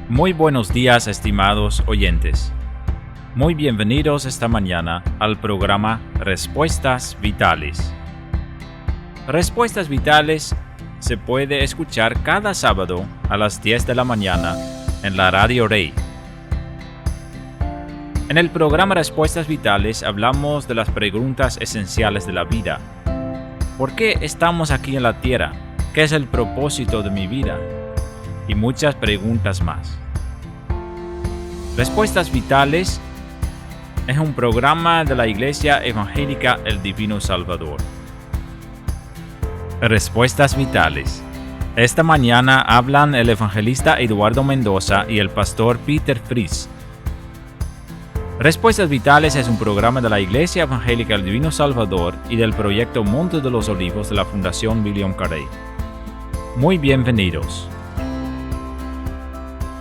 Muy buenos días, estimados oyentes. Muy bienvenidos esta mañana al programa Respuestas Vitales. Respuestas Vitales se puede escuchar cada sábado a las 10 de la mañana en la Radio Rey. En el programa Respuestas Vitales hablamos de las preguntas esenciales de la vida. ¿Por qué estamos aquí en la tierra? ¿Qué es el propósito de mi vida? Y muchas preguntas más. Respuestas Vitales es un programa de la Iglesia Evangélica El Divino Salvador. Respuestas Vitales. Esta mañana hablan el evangelista Eduardo Mendoza y el pastor Peter Fries. Respuestas Vitales es un programa de la Iglesia Evangélica El Divino Salvador y del proyecto Monte de los Olivos de la Fundación William Carey. Muy bienvenidos.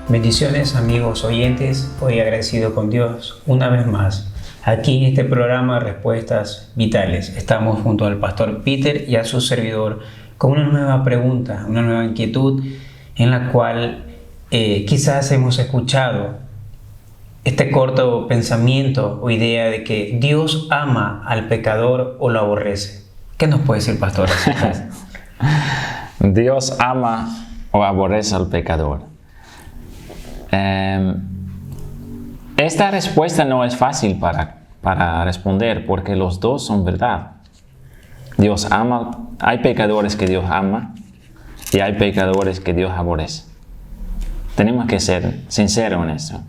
Bendiciones, amigos oyentes. Hoy agradecido con Dios una vez más. Aquí en este programa Respuestas Vitales estamos junto al pastor Peter y a su servidor con una nueva pregunta, una nueva inquietud en la cual quizás hemos escuchado este corto pensamiento o idea de que Dios ama al pecador o lo aborrece. ¿Qué nos puede decir, pastor? Dios ama o aborrece al pecador. Esta respuesta no es fácil para responder porque los dos son verdad. Dios ama, hay pecadores que Dios ama y hay pecadores que Dios aborrece. Tenemos que ser sinceros en eso.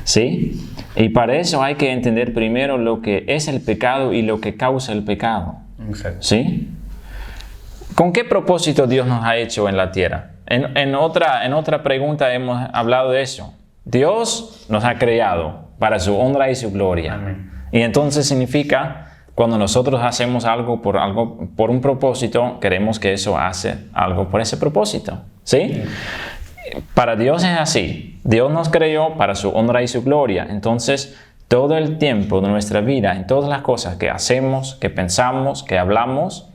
¿Sí? Y para eso hay que entender primero lo que es el pecado y lo que causa el pecado. Exacto. ¿Sí? ¿Con qué propósito Dios nos ha hecho en la tierra? En otra pregunta hemos hablado de eso. Dios nos ha creado para su honra y su gloria. Amén. Y entonces significa, cuando nosotros hacemos algo por un propósito, queremos que eso hace algo por ese propósito. ¿Sí? Para Dios es así. Dios nos creó para su honra y su gloria. Entonces, todo el tiempo de nuestra vida, en todas las cosas que hacemos, que pensamos, que hablamos,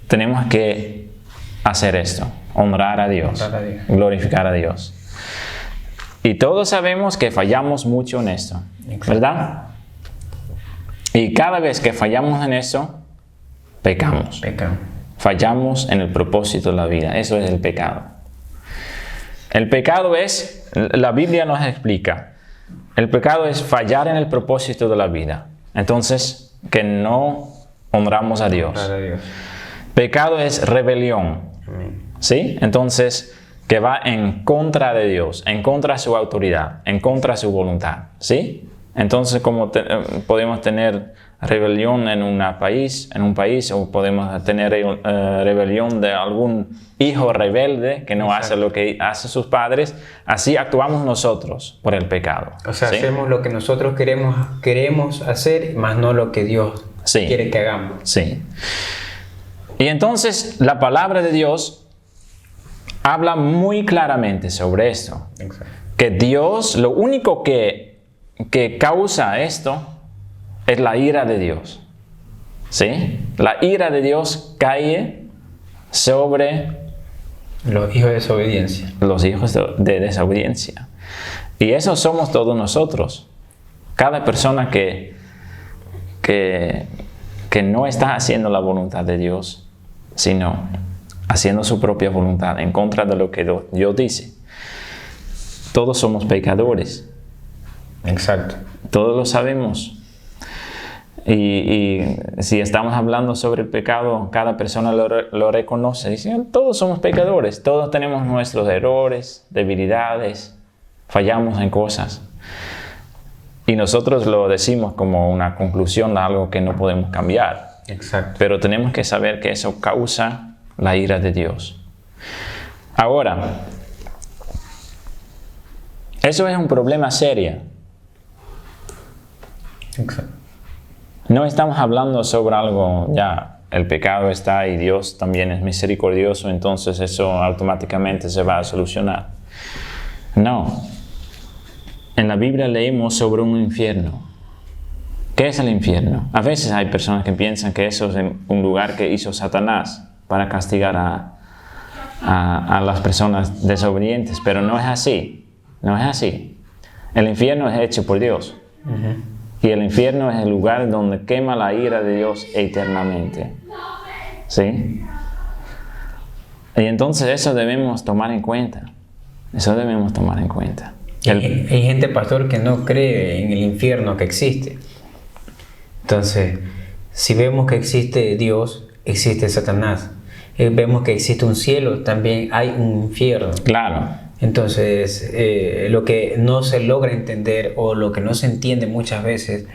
tenemos que hacer esto. Honrar a Dios. Glorificar a Dios. Y todos sabemos que fallamos mucho en esto. ¿Verdad? Y cada vez que fallamos en eso, pecamos. Fallamos en el propósito de la vida. Eso es el pecado. El pecado es, la Biblia nos explica, el pecado es fallar en el propósito de la vida. Entonces, que no honramos a Dios. Pecado es rebelión. ¿Sí? Entonces, que va en contra de Dios, en contra de su autoridad, en contra de su voluntad. ¿Sí? Entonces, como podemos tener rebelión en un país, o podemos tener rebelión de algún hijo rebelde que no hace lo que hacen sus padres, así actuamos nosotros por el pecado. O sea, ¿sí? hacemos lo que nosotros queremos hacer, más no lo que Dios quiere que hagamos. Sí. Y entonces la palabra de Dios habla muy claramente sobre esto. Exacto. Que Dios, lo único que causa esto es la ira de Dios. ¿Sí? La ira de Dios cae sobre los hijos de desobediencia. Los hijos de desobediencia. Y eso somos todos nosotros. Cada persona que no está haciendo la voluntad de Dios, sino haciendo su propia voluntad en contra de lo que Dios dice. Todos somos pecadores. Exacto. Todos lo sabemos. Y si estamos hablando sobre el pecado, cada persona lo reconoce. Dicen, todos somos pecadores. Todos tenemos nuestros errores, debilidades. Fallamos en cosas. Y nosotros lo decimos como una conclusión de algo que no podemos cambiar. Exacto. Pero tenemos que saber que eso causa la ira de Dios. Ahora, eso es un problema serio. Exacto. No estamos hablando sobre algo, ya, el pecado está y Dios también es misericordioso, entonces eso automáticamente se va a solucionar. No. En la Biblia leemos sobre un infierno. ¿Qué es el infierno? A veces hay personas que piensan que eso es un lugar que hizo Satanás para castigar a las personas desobedientes, pero no es así. No es así. El infierno es hecho por Dios. Y el infierno es el lugar donde quema la ira de Dios eternamente. ¿Sí? Y entonces eso debemos tomar en cuenta. Eso debemos tomar en cuenta. Hay gente, pastor, que no cree en el infierno que existe. Entonces, si vemos que existe Dios, existe Satanás. Vemos que existe un cielo, también hay un infierno. Claro. Entonces, lo que no se logra entender o lo que no se entiende muchas veces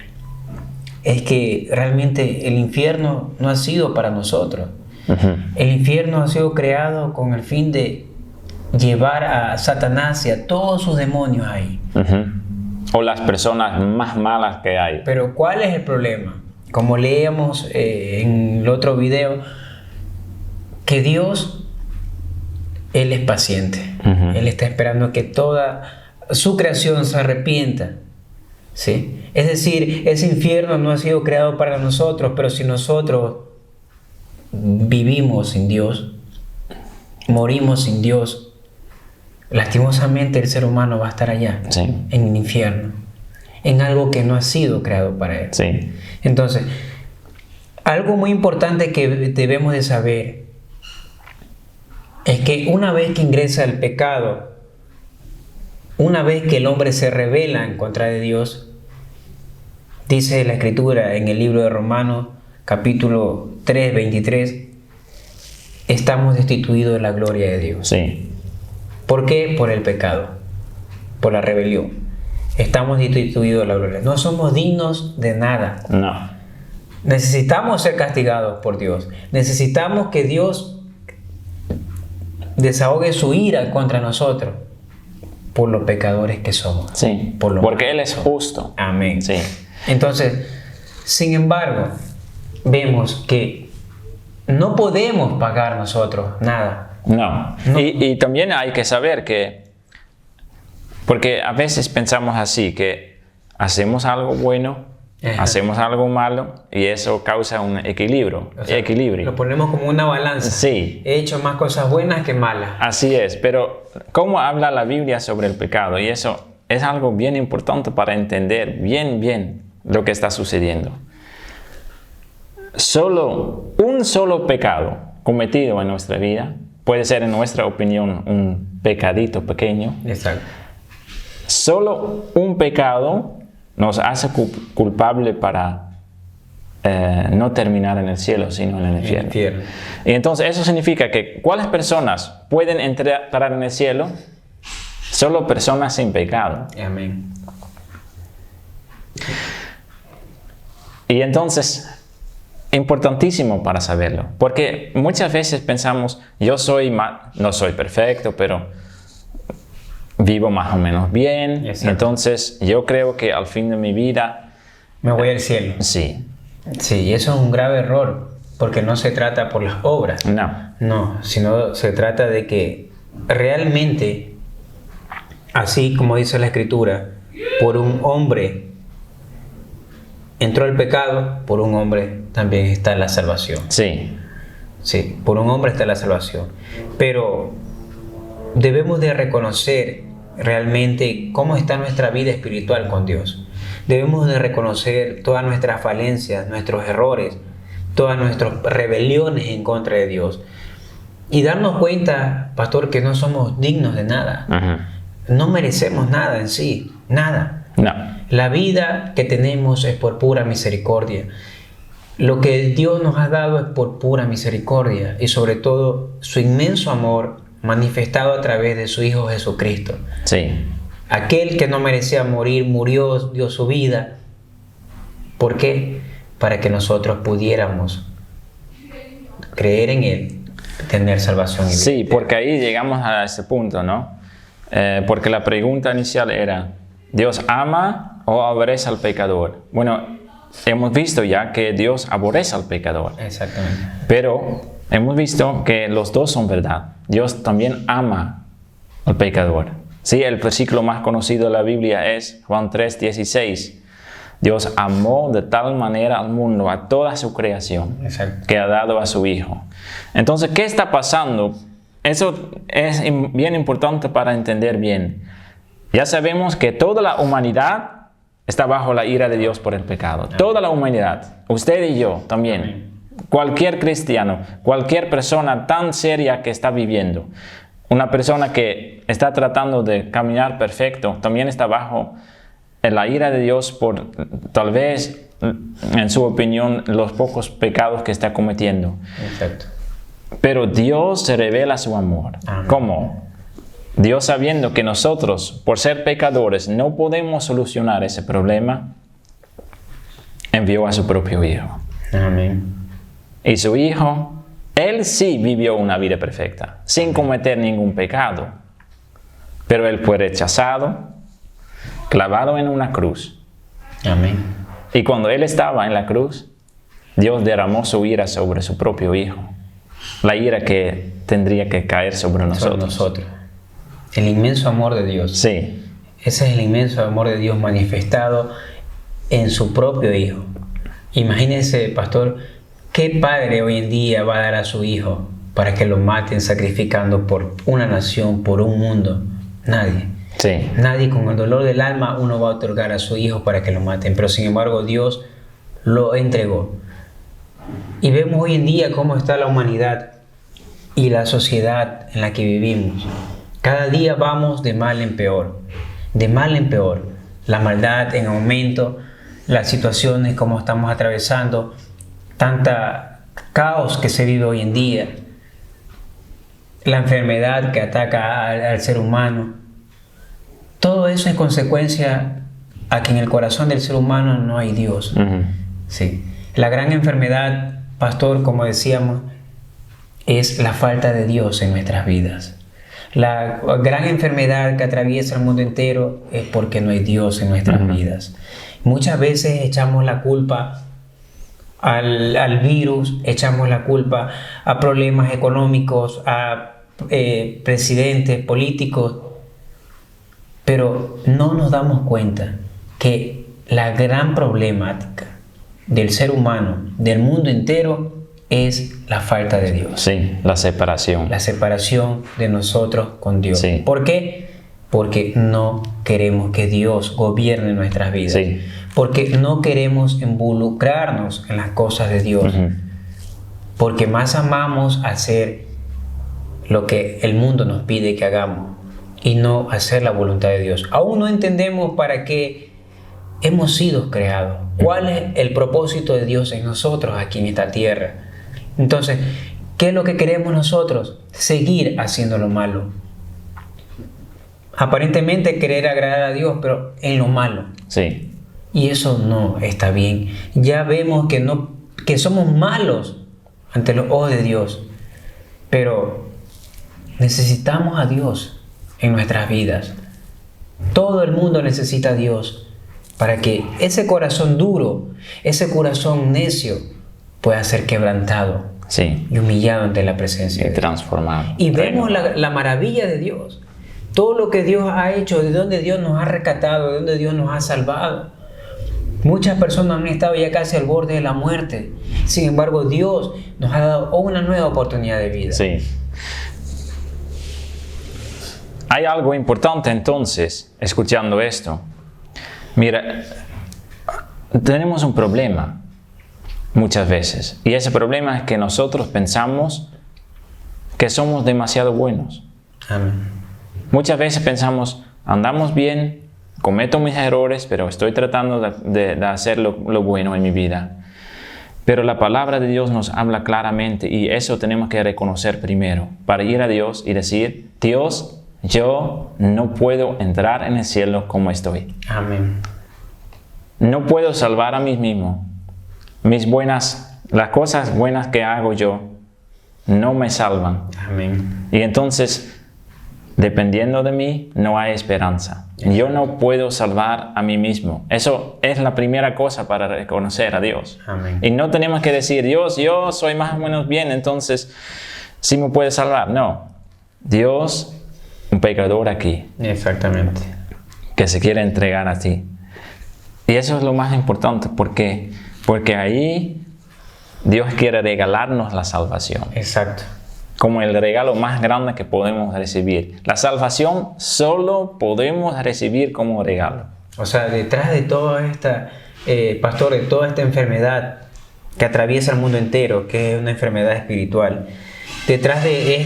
es que realmente el infierno no ha sido para nosotros. El infierno ha sido creado con el fin de llevar a Satanás y a todos sus demonios ahí. O las personas más malas que hay. Pero ¿cuál es el problema? Como leíamos en el otro video, que Dios, Él es paciente. Él está esperando que toda su creación se arrepienta. ¿Sí? Es decir, ese infierno no ha sido creado para nosotros, pero si nosotros vivimos sin Dios, morimos sin Dios, lastimosamente el ser humano va a estar allá, en el infierno, en algo que no ha sido creado para él. Sí. Entonces, algo muy importante que debemos de saber es que una vez que ingresa el pecado, una vez que el hombre se rebela en contra de Dios, dice la Escritura en el libro de Romanos, capítulo 3, 23, estamos destituidos de la gloria de Dios. Sí. ¿Por qué? Por el pecado, por la rebelión. Estamos destituidos de la gloria. No somos dignos de nada. No. Necesitamos ser castigados por Dios. Necesitamos que Dios desahogue su ira contra nosotros por los pecadores que somos. Sí. Porque Él es justo. Amén. Sí. Entonces, sin embargo, vemos que no podemos pagar nosotros nada. No. Y también hay que saber que, porque a veces pensamos así, que hacemos algo bueno, hacemos algo malo y eso causa un equilibrio. O sea, lo ponemos como una balanza. Sí. He hecho más cosas buenas que malas. Así es, pero ¿cómo habla la Biblia sobre el pecado? Y eso es algo bien importante para entender bien lo que está sucediendo. Un solo pecado cometido en nuestra vida puede ser, en nuestra opinión, un pecadito pequeño. Exacto. Solo un pecado nos hace culpable para no terminar en el cielo, sino en el infierno. Y entonces eso significa que ¿cuáles personas pueden entrar en el cielo? Solo personas sin pecado. Amén. Y entonces, importantísimo para saberlo, porque muchas veces pensamos, no soy perfecto, pero vivo más o menos bien. Exacto. Entonces yo creo que al fin de mi vida me voy al cielo. Sí. Sí, eso es un grave error, porque no se trata por las obras. No, sino se trata de que realmente, así como dice la Escritura, por un hombre entró el pecado, por un hombre también está la salvación. Sí. Sí, por un hombre está la salvación. Pero debemos de reconocer realmente cómo está nuestra vida espiritual con Dios. Debemos de reconocer todas nuestras falencias, nuestros errores, todas nuestras rebeliones en contra de Dios. Y darnos cuenta, pastor, que no somos dignos de nada. No merecemos nada en sí, nada. No. La vida que tenemos es por pura misericordia. Lo que Dios nos ha dado es por pura misericordia y sobre todo su inmenso amor manifestado a través de su Hijo Jesucristo. Sí. Aquel que no merecía morir, murió, dio su vida. ¿Por qué? Para que nosotros pudiéramos creer en Él, tener salvación. Sí, porque ahí llegamos a ese punto, ¿no? Porque la pregunta inicial era, ¿Dios ama o aborrece al pecador? Bueno, hemos visto ya que Dios aborrece al pecador. Exactamente. Pero hemos visto que los dos son verdad. Dios también ama al pecador. Sí, el versículo más conocido de la Biblia es Juan 3:16. Dios amó de tal manera al mundo, a toda su creación, exacto, que ha dado a su Hijo. Entonces, ¿qué está pasando eso es bien importante para entender bien. Ya sabemos que toda la humanidad está bajo la ira de Dios por el pecado. Toda la humanidad, usted y yo también. Cualquier cristiano, cualquier persona tan seria que está viviendo, una persona que está tratando de caminar perfecto, también está bajo la ira de Dios por, tal vez, en su opinión, los pocos pecados que está cometiendo. Exacto. Pero Dios se revela su amor. Amén. ¿Cómo? Dios, sabiendo que nosotros, por ser pecadores, no podemos solucionar ese problema, envió a su propio Hijo. Amén. Y su Hijo, Él sí vivió una vida perfecta, sin cometer ningún pecado. Pero Él fue rechazado, clavado en una cruz. Amén. Y cuando Él estaba en la cruz, Dios derramó su ira sobre su propio Hijo. La ira que tendría que caer sobre nosotros. El inmenso amor de Dios. Sí. Ese es el inmenso amor de Dios manifestado en su propio Hijo. Imagínense, pastor, ¿qué padre hoy en día va a dar a su hijo para que lo maten sacrificando por una nación, por un mundo? Nadie. Sí. Nadie. Con el dolor del alma uno va a otorgar a su hijo para que lo maten. Pero sin embargo Dios lo entregó. Y vemos hoy en día cómo está la humanidad y la sociedad en la que vivimos. Cada día vamos de mal en peor. De mal en peor. La maldad en aumento, las situaciones como estamos atravesando, tanta caos que se vive hoy en día, la enfermedad que ataca al ser humano. Todo eso es consecuencia a que en el corazón del ser humano no hay Dios. Sí. La gran enfermedad, pastor, como decíamos, es la falta de Dios en nuestras vidas. La gran enfermedad que atraviesa el mundo entero es porque no hay Dios en nuestras vidas. Muchas veces echamos la culpa al virus, echamos la culpa a problemas económicos, a presidentes, políticos, pero no nos damos cuenta que la gran problemática del ser humano, del mundo entero, es la falta de Dios. Sí, la separación. La separación de nosotros con Dios. Sí. ¿Por qué? Porque no queremos que Dios gobierne nuestras vidas. Sí. Porque no queremos involucrarnos en las cosas de Dios. Porque más amamos hacer lo que el mundo nos pide que hagamos y no hacer la voluntad de Dios. Aún no entendemos para qué hemos sido creados. ¿Cuál es el propósito de Dios en nosotros aquí en esta tierra? Entonces, ¿qué es lo que queremos nosotros? Seguir haciendo lo malo. Aparentemente querer agradar a Dios, pero en lo malo. Sí. Y eso no está bien. Ya vemos que somos malos ante los ojos de Dios. Pero necesitamos a Dios en nuestras vidas. Todo el mundo necesita a Dios para que ese corazón duro, ese corazón necio, pueda ser quebrantado, Sí. y humillado ante la presencia de Dios. Transformado. Y vemos la maravilla de Dios. Todo lo que Dios ha hecho, de donde Dios nos ha rescatado, de donde Dios nos ha salvado. Muchas personas han estado ya casi al borde de la muerte. Sin embargo, Dios nos ha dado una nueva oportunidad de vida. Sí. Hay algo importante entonces, escuchando esto. Mira, tenemos un problema muchas veces. Y ese problema es que nosotros pensamos que somos demasiado buenos. Amén. Muchas veces pensamos, andamos bien, cometo mis errores, pero estoy tratando de hacer lo bueno en mi vida. Pero la palabra de Dios nos habla claramente y eso tenemos que reconocer primero para ir a Dios y decir, Dios, yo no puedo entrar en el cielo como estoy. Amén. No puedo salvar a mí mismo. Las cosas buenas que hago yo no me salvan. Amén. Y entonces, dependiendo de mí, no hay esperanza. Yo no puedo salvar a mí mismo. Eso es la primera cosa para reconocer a Dios. Amén. Y no tenemos que decir, Dios, yo soy más o menos bien, entonces sí me puede salvar. No. Dios, un pecador aquí, Exactamente. que se quiere entregar a ti. Y eso es lo más importante, porque ahí Dios quiere regalarnos la salvación. Exacto. como el regalo más grande que podemos recibir. La salvación solo podemos recibir como regalo. O sea, detrás de toda esta, pastor, de toda esta enfermedad que atraviesa el mundo entero, que es una enfermedad espiritual, detrás de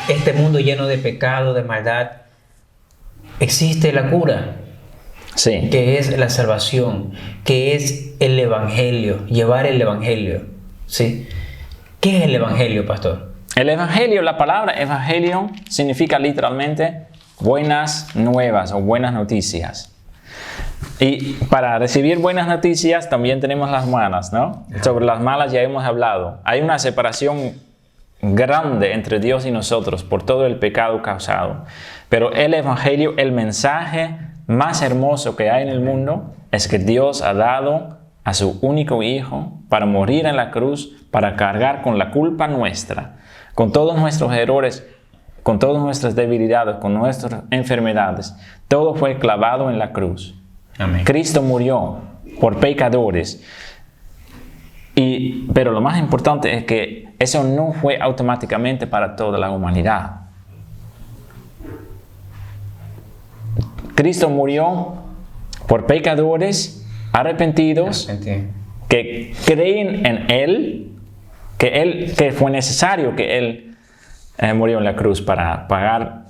este mundo lleno de pecado, de maldad, existe la cura. Sí. Que es la salvación, que es el evangelio, llevar el evangelio. ¿Sí? ¿Qué es el evangelio, pastor? El evangelio, la palabra evangelio significa literalmente buenas nuevas o buenas noticias. Y para recibir buenas noticias también tenemos las malas, ¿no? Sobre las malas ya hemos hablado. Hay una separación grande entre Dios y nosotros por todo el pecado causado. Pero el evangelio, el mensaje más hermoso que hay en el mundo, es que Dios ha dado a su único Hijo para morir en la cruz, para cargar con la culpa nuestra, con todos nuestros errores, con todas nuestras debilidades, con nuestras enfermedades. Todo fue clavado en la cruz. Amén. Cristo murió por pecadores. Pero lo más importante es que eso no fue automáticamente para toda la humanidad. Cristo murió por pecadores arrepentidos que creen en Él, que fue necesario que Él murió en la cruz para pagar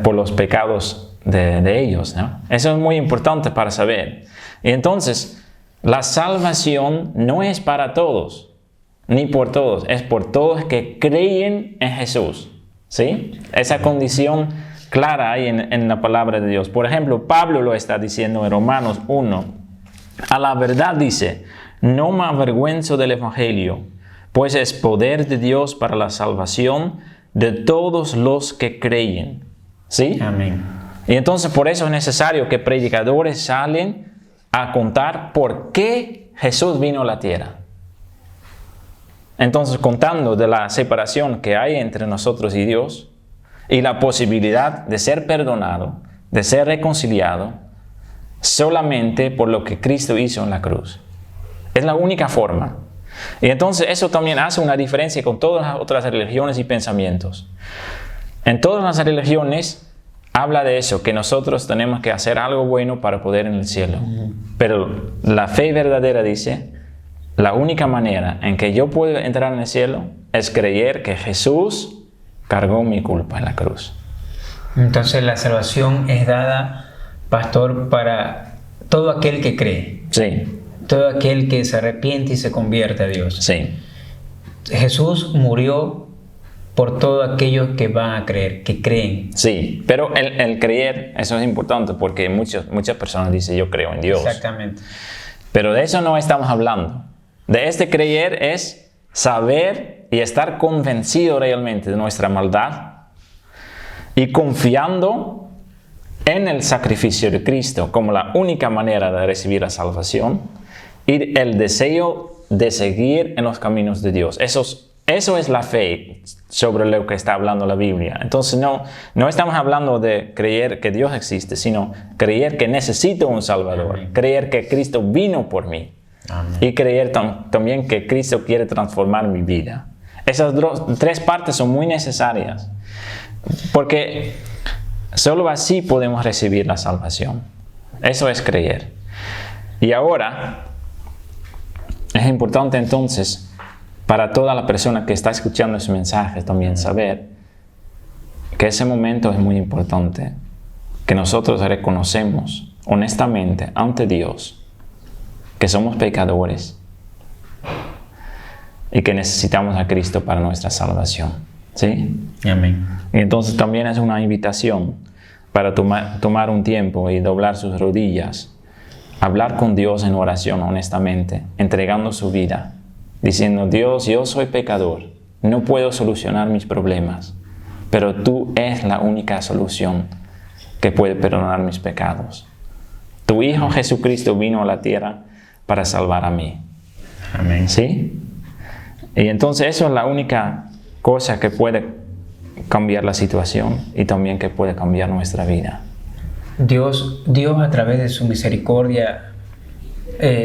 por los pecados de ellos, ¿no? Eso es muy importante para saber. Y entonces, la salvación no es para todos, ni por todos, es por todos que creen en Jesús, ¿sí? Esa condición clara hay en la palabra de Dios. Por ejemplo, Pablo lo está diciendo en Romanos 1. A la verdad dice, no me avergüenzo del evangelio, pues es poder de Dios para la salvación de todos los que creen. ¿Sí? Amén. Y entonces por eso es necesario que predicadores salen a contar por qué Jesús vino a la tierra. Entonces, contando de la separación que hay entre nosotros y Dios, y la posibilidad de ser perdonado, de ser reconciliado, solamente por lo que Cristo hizo en la cruz. Es la única forma. Y entonces eso también hace una diferencia con todas las otras religiones y pensamientos. En todas las religiones habla de eso, que nosotros tenemos que hacer algo bueno para poder ir en el cielo. Pero la fe verdadera dice, la única manera en que yo puedo entrar en el cielo es creer que Jesús cargó mi culpa en la cruz. Entonces la salvación es dada, pastor, para todo aquel que cree. Sí. Todo aquel que se arrepiente y se convierte a Dios. Sí. Jesús murió por todos aquellos que van a creer, que creen. Sí, pero el creer, eso es importante porque muchas personas dicen yo creo en Dios. Exactamente. Pero de eso no estamos hablando. De este creer es saber y estar convencido realmente de nuestra maldad y confiando en el sacrificio de Cristo como la única manera de recibir la salvación y el deseo de seguir en los caminos de Dios. Eso es la fe sobre lo que está hablando la Biblia. Entonces no estamos hablando de creer que Dios existe, sino creer que necesito un Salvador. Amén. Creer que Cristo vino por mí. Amén. Y creer también que Cristo quiere transformar mi vida. Esas tres partes son muy necesarias, porque solo así podemos recibir la salvación. Eso es creer. Y ahora, es importante entonces, para toda la persona que está escuchando ese mensaje también saber que ese momento es muy importante, que nosotros reconocemos honestamente ante Dios que somos pecadores y que necesitamos a Cristo para nuestra salvación. ¿Sí? Amén. Y entonces también es una invitación para tomar un tiempo y doblar sus rodillas, hablar con Dios en oración honestamente, entregando su vida, diciendo, Dios, yo soy pecador, no puedo solucionar mis problemas, pero tú eres la única solución que puede perdonar mis pecados. Tu Hijo Jesucristo vino a la tierra para salvar a mí. Amén. ¿Sí? Y entonces eso es la única cosa que puede cambiar la situación y también que puede cambiar nuestra vida. Dios a través de su misericordia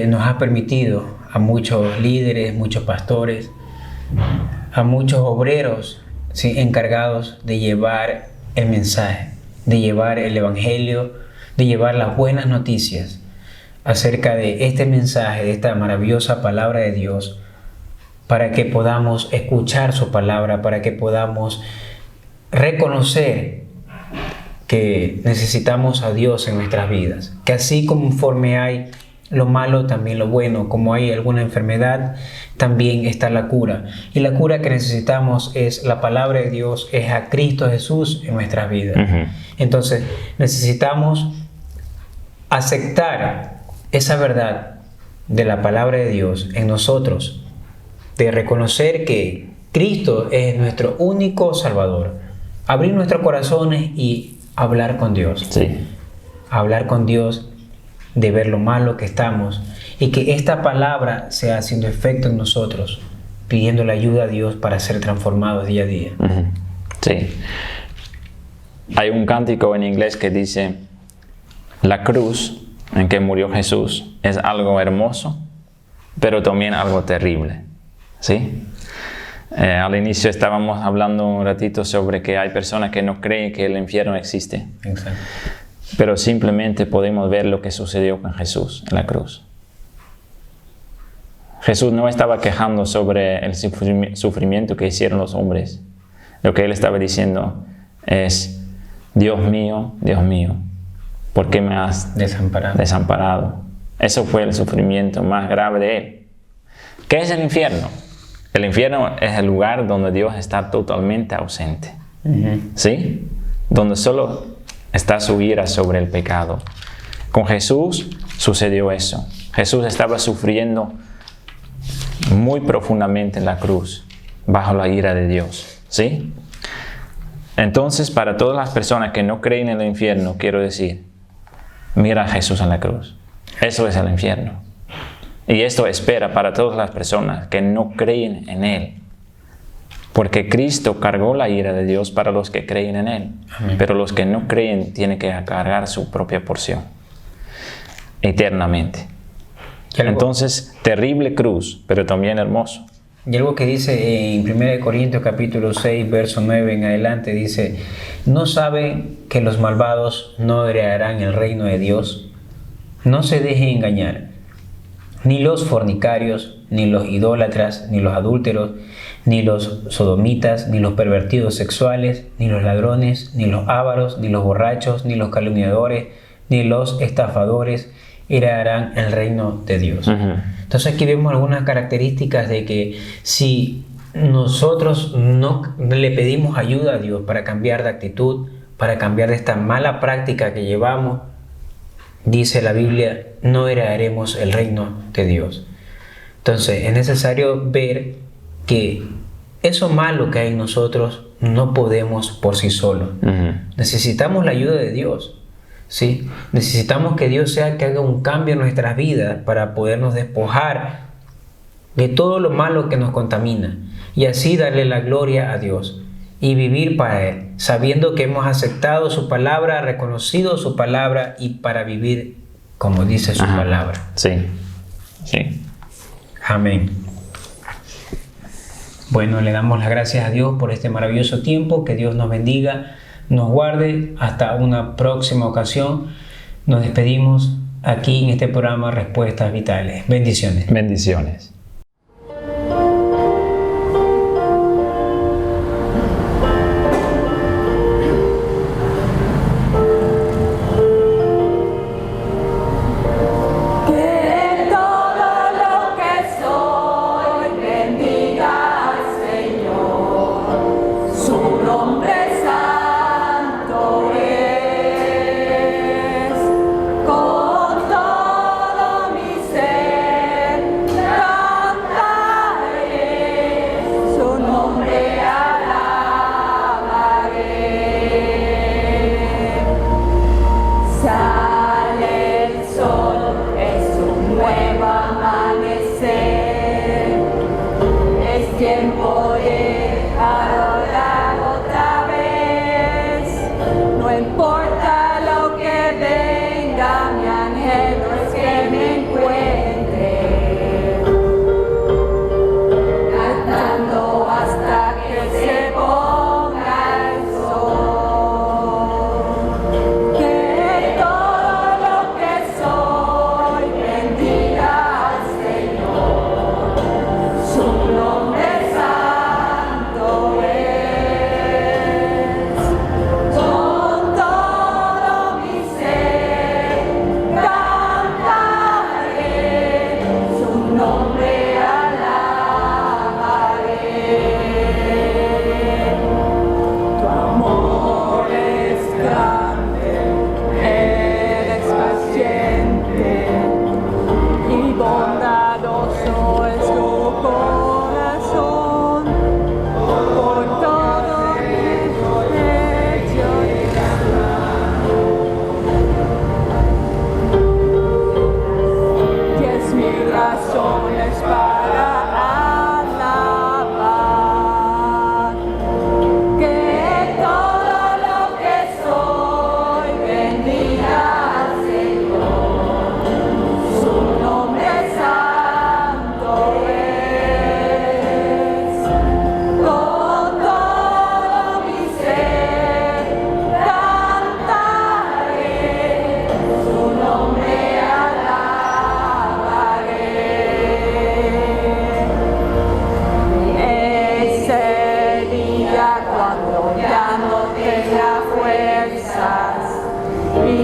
nos ha permitido a muchos líderes, muchos pastores, a muchos obreros, ¿sí?, encargados de llevar el mensaje, de llevar el evangelio, de llevar las buenas noticias acerca de este mensaje, de esta maravillosa palabra de Dios, para que podamos escuchar su palabra, para que podamos reconocer que necesitamos a Dios en nuestras vidas, que así conforme hay lo malo, también lo bueno, como hay alguna enfermedad, también está la cura, y la cura que necesitamos es la palabra de Dios, es a Cristo Jesús en nuestras vidas. Entonces necesitamos aceptar esa verdad de la palabra de Dios en nosotros, de reconocer que Cristo es nuestro único Salvador, abrir nuestros corazones y hablar con Dios. Sí. Hablar con Dios, de ver lo malo que estamos, y que esta palabra sea haciendo efecto en nosotros, pidiendo la ayuda a Dios para ser transformados día a día. Sí. Hay un cántico en inglés que dice: la cruz en que murió Jesús es algo hermoso, pero también algo terrible. ¿Sí? Al inicio estábamos hablando un ratito sobre que hay personas que no creen que el infierno existe. Exacto. Pero simplemente podemos ver lo que sucedió con Jesús en la cruz. Jesús no estaba quejando sobre el sufrimiento que hicieron los hombres. Lo que él estaba diciendo es: Dios mío, ¿por qué me has desamparado? Eso fue el sufrimiento más grave de él. ¿Qué es el infierno? El infierno es el lugar donde Dios está totalmente ausente. ¿Sí? Donde solo está su ira sobre el pecado. Con Jesús sucedió eso. Jesús estaba sufriendo muy profundamente en la cruz, bajo la ira de Dios. ¿Sí? Entonces, para todas las personas que no creen en el infierno, quiero decir, mira a Jesús en la cruz. Eso es el infierno. Y esto espera para todas las personas que no creen en Él. Porque Cristo cargó la ira de Dios para los que creen en Él. Amén. Pero los que no creen tienen que cargar su propia porción eternamente. Entonces, terrible cruz, pero también hermoso. Y algo que dice en 1 Corintios capítulo 6, verso 9 en adelante, dice: ¿no saben que los malvados no heredarán el reino de Dios? No se dejen engañar. Ni los fornicarios, ni los idólatras, ni los adúlteros, ni los sodomitas, ni los pervertidos sexuales, ni los ladrones, ni los ávaros, ni los borrachos, ni los calumniadores, ni los estafadores heredarán el reino de Dios. Entonces aquí vemos algunas características de que si nosotros no le pedimos ayuda a Dios para cambiar de actitud, para cambiar de esta mala práctica que llevamos, dice la Biblia, no heredaremos el reino de Dios. Entonces es necesario ver que eso malo que hay en nosotros no podemos por sí solos. Necesitamos la ayuda de Dios. ¿Sí? Necesitamos que Dios sea que haga un cambio en nuestras vidas para podernos despojar de todo lo malo que nos contamina y así darle la gloria a Dios y vivir para Él, sabiendo que hemos aceptado su palabra, reconocido su palabra y para vivir como dice su palabra. Sí, sí. Amén. Bueno, le damos las gracias a Dios por este maravilloso tiempo. Que Dios nos bendiga, nos guarde. Hasta una próxima ocasión. Nos despedimos aquí en este programa Respuestas Vitales. Bendiciones. Bendiciones. Con todo mi ser.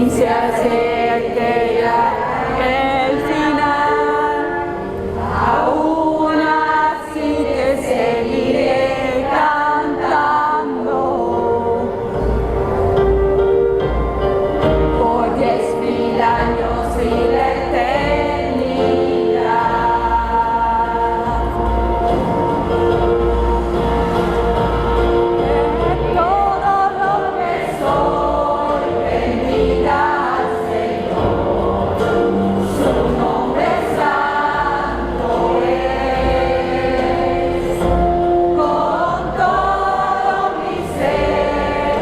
y se acerque ya el final. Aún así te seguiré cantando por 10.000 años y la eternidad. Todo lo que soy bendiga al Señor, su nombre santo es. Con todo mi ser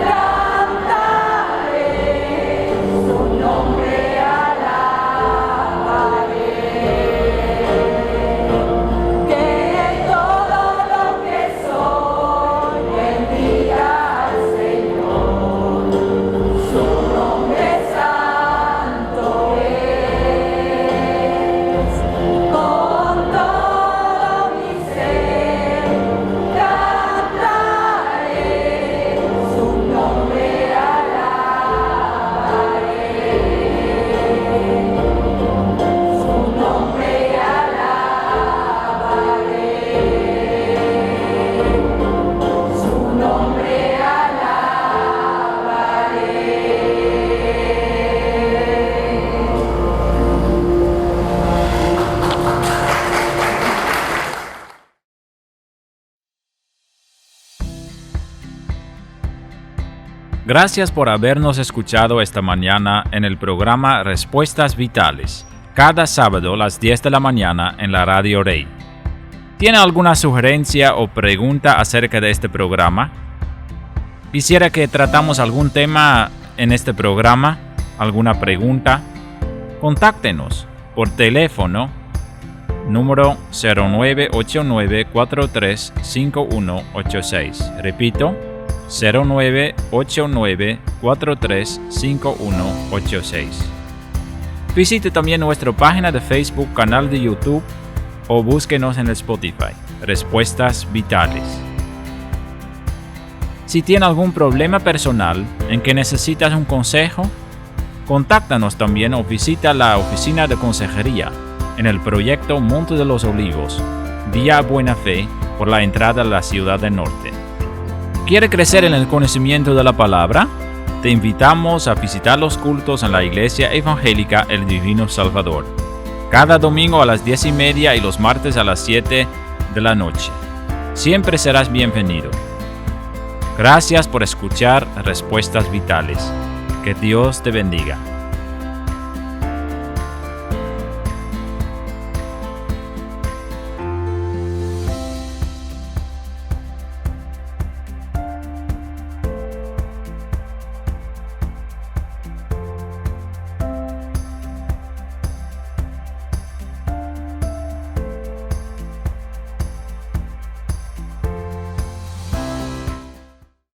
cantaré, su nombre alabaré. Que todo lo que soy bendiga al Señor, su nombre santo es. Con todo mi ser cantaré, su nombre alabaré. Su nombre alabaré. Su nombre Gracias por habernos escuchado esta mañana en el programa Respuestas Vitales, cada sábado a las 10 de la mañana en la Radio Rey. ¿Tiene alguna sugerencia o pregunta acerca de este programa? ¿Quisiera que tratamos algún tema en este programa? ¿Alguna pregunta? Contáctenos por teléfono número 0989-435186. Repito, 0989-435186. Visite también nuestra página de Facebook, canal de YouTube o búsquenos en Spotify, Respuestas Vitales. Si tiene algún problema personal en que necesitas un consejo, contáctanos también o visita la oficina de consejería en el proyecto Monte de los Olivos, Vía Buena Fe, por la entrada a la Ciudad del Norte. ¿Quiere crecer en el conocimiento de la palabra? Te invitamos a visitar los cultos en la Iglesia Evangélica El Divino Salvador, cada domingo a las 10:30 y los martes a las 7 de la noche. Siempre serás bienvenido. Gracias por escuchar Respuestas Vitales. Que Dios te bendiga.